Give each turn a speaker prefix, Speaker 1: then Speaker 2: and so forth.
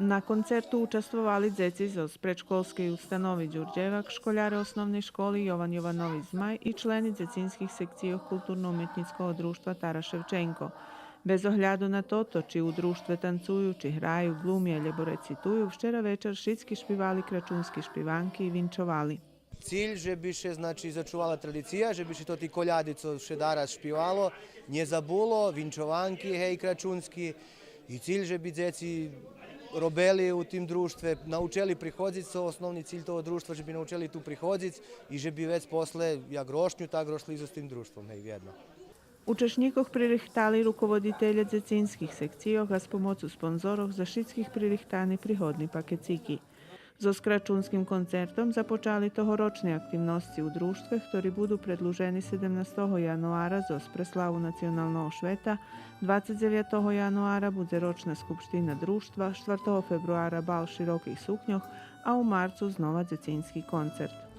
Speaker 1: Na koncertu učestvovali djeci z predškolskej ustanovi Đurđevak, školjare osnovne školi Jovan Jovanović Zmaj i členi djecinskih sekcija kulturno-umetnickog društva Tara Ševčenko. Bez ohľadu na toto, či u društve tancuju, či hraju, glumije, ljebo recituju, včera večer šitski špivali, kračunski špivanki i vinčovali.
Speaker 2: Cilj, żeby się zaczuwała tradycja, żeby się to ti koljadi, co się daraz špivalo, nie zabulo, vinčovanki, hej, kračunski. I cilj, żeby djeci robili u tim društve, naučili prihodzić, so osnovni cilj toho društva, żeby naučili tu prihodzić i żeby već posle, jak grošnju, tak grošli izo s tim društvom, hej, vjedno.
Speaker 1: Učešníkoch pririhtali rukovoditelje dzecinskih sekcijoh, a s pomocu sponzorov za šitskih pririhtani prihodni pakeciki. So skračunskim koncertom započali tohoročne aktivnosti u društve, ktorí budu predluženi 17. januara za preslavu nacionalnog šveta, 29. januara bude ročna skupština društva, 4. februara bal širokih suknjoh, a u marcu znova dzecinski koncert.